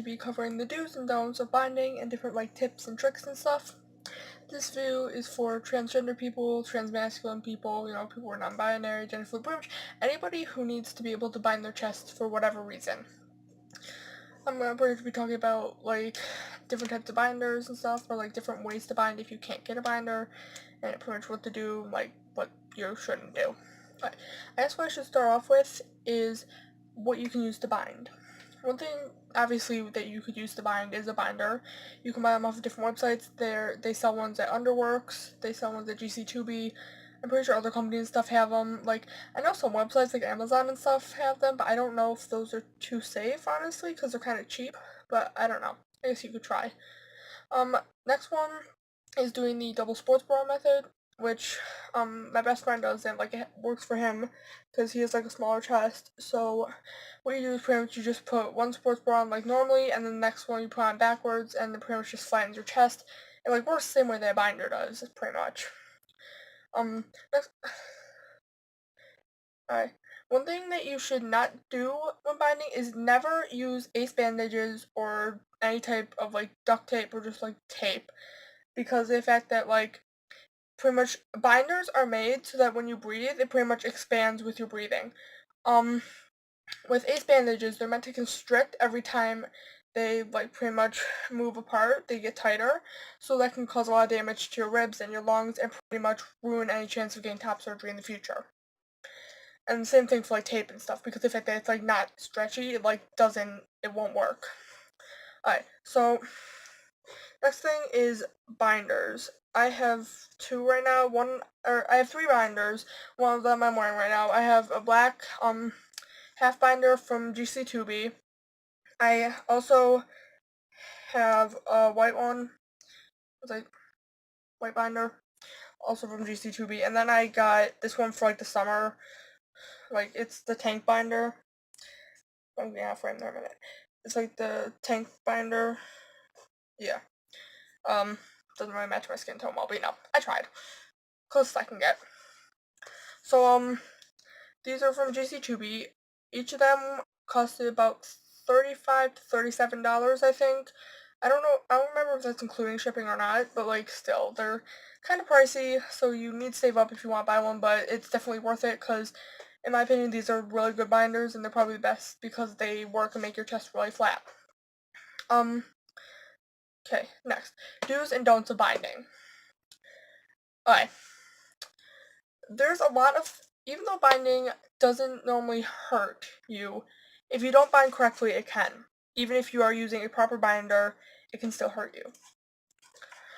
to be covering the do's and don'ts of binding and different like tips and tricks and stuff. This video is for transgender people, transmasculine people, people who are non-binary, gender fluid, pretty much anybody who needs to be able to bind their chest for whatever reason. I'm going to be talking about like different types of binders and stuff, or like different ways to bind if you can't get a binder, and pretty much what to do, like what you shouldn't do. But I guess what I should start off with is what you can use to bind. One thing, obviously, that you could use to bind is a binder. You can buy them off of different websites. They sell ones at Underworks. They sell ones at GC2B. I'm pretty sure other companies and stuff have them. Like, I know some websites like Amazon and stuff have them, but I don't know if those are too safe, honestly, because they're kind of cheap. But I don't know. I guess you could try. Next one is doing the double sports bra method, which my best friend does, and like it works for him because he has like a smaller chest. So what you do is pretty much you just put one sports bra on like normally, and then the next one you put on backwards, and then pretty much just flattens your chest. It like works the same way that a binder does, pretty much. Next, alright. One thing that you should not do when binding is never use ace bandages or any type of like duct tape or just like tape, because of the fact that like pretty much binders are made so that when you breathe, it pretty much expands with your breathing. With ace bandages, they're meant to constrict every time they like pretty much move apart. They get tighter, so that can cause a lot of damage to your ribs and your lungs and pretty much ruin any chance of getting top surgery in the future. And the same thing for like tape and stuff, because the fact that it's like not stretchy, it won't work. Alright, so next thing is binders. I have two right now. I have three binders. One of them I'm wearing right now. I have a black half binder from GC2B. I also have a white one. It's like white binder, also from GC2B. And then I got this one for like the summer. Like it's the tank binder. I'm gonna have frame there in a minute. It's like the tank binder. Yeah. Doesn't really match my skin tone well, but I tried. Closest I can get. So, these are from GC2B. Each of them costed about $35 to $37, I think. I don't remember if that's including shipping or not, but like still, they're kind of pricey, so you need to save up if you want to buy one, but it's definitely worth it, because in my opinion, these are really good binders, and they're probably the best because they work and make your chest really flat. Okay, next. Do's and don'ts of binding. Okay. There's a lot of, even though binding doesn't normally hurt you, if you don't bind correctly, it can. Even if you are using a proper binder, it can still hurt you.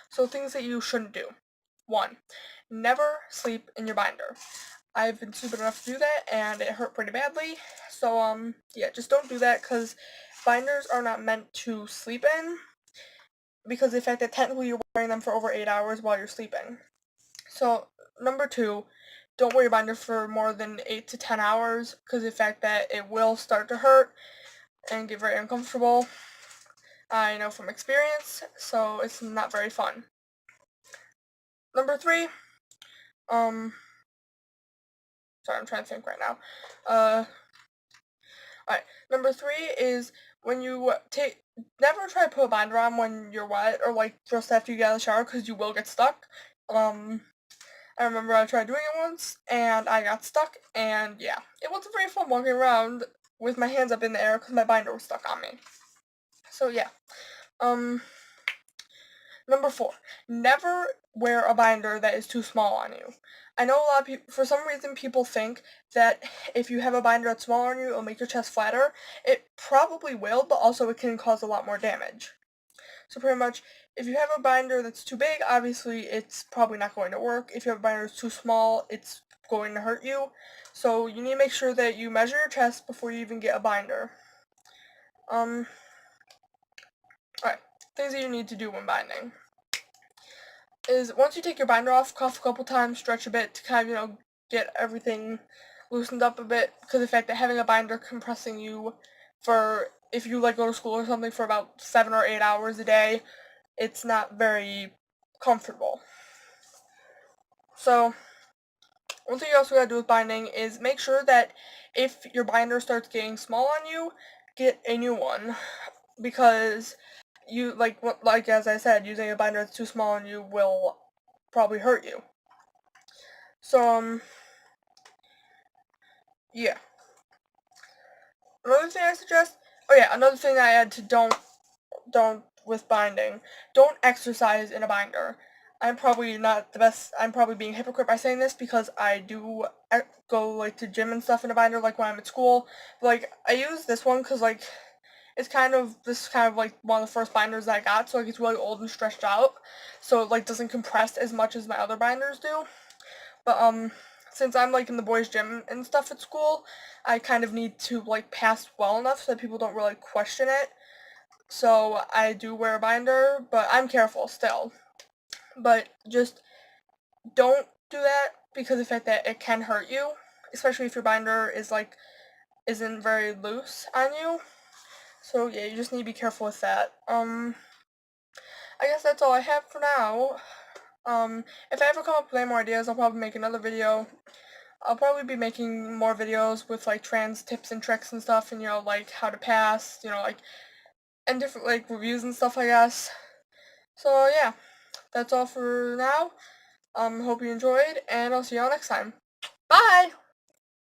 So things that you shouldn't do. 1. Never sleep in your binder. I've been stupid enough to do that, and it hurt pretty badly. So, yeah, just don't do that, because binders are not meant to sleep in, because of the fact that technically you're wearing them for over 8 hours while you're sleeping. So, number 2, don't wear your binder for more than 8 to 10 hours, because of the fact that it will start to hurt and get very uncomfortable. I know from experience, so it's not very fun. Number 3, sorry, I'm trying to think right now. Alright, number 3 is when you never try to put a binder on when you're wet, or like just after you get out of the shower, because you will get stuck. I remember I tried doing it once, and I got stuck, and yeah, it wasn't very fun walking around with my hands up in the air because my binder was stuck on me. So yeah. Number 4, never wear a binder that is too small on you. I know a lot of people, for some reason, people think that if you have a binder that's smaller on you, it'll make your chest flatter. It probably will, but also it can cause a lot more damage. So pretty much, if you have a binder that's too big, obviously it's probably not going to work. If you have a binder that's too small, it's going to hurt you. So you need to make sure that you measure your chest before you even get a binder. Alright, things that you need to do when binding is once you take your binder off, cough a couple times, stretch a bit to kind of, get everything loosened up a bit, because of the fact that having a binder compressing you for, if you like go to school or something for about 7 or 8 hours a day, it's not very comfortable. So, one thing you also gotta do with binding is make sure that if your binder starts getting small on you, get a new one. because you like as I said, using a binder that's too small on you will probably hurt you. So yeah. Another thing I suggest, another thing I add to don't with binding, don't exercise in a binder. I'm probably not the best. I'm probably being a hypocrite by saying this because I do go like to gym and stuff in a binder, like when I'm at school. But, like, I use this one because like this kind of like one of the first binders that I got, so like it's really old and stretched out, so it like doesn't compress as much as my other binders do. But since I'm like in the boys' gym and stuff at school, I kind of need to like pass well enough so that people don't really question it. So I do wear a binder, but I'm careful still. But just don't do that because of the fact that it can hurt you, especially if your binder isn't very loose on you. So yeah, you just need to be careful with that. I guess that's all I have for now. If I ever come up with any more ideas, I'll probably make another video. I'll probably be making more videos with like trans tips and tricks and stuff, and like how to pass, like, and different like reviews and stuff, I guess. So yeah, that's all for now. Hope you enjoyed, and I'll see y'all next time. Bye!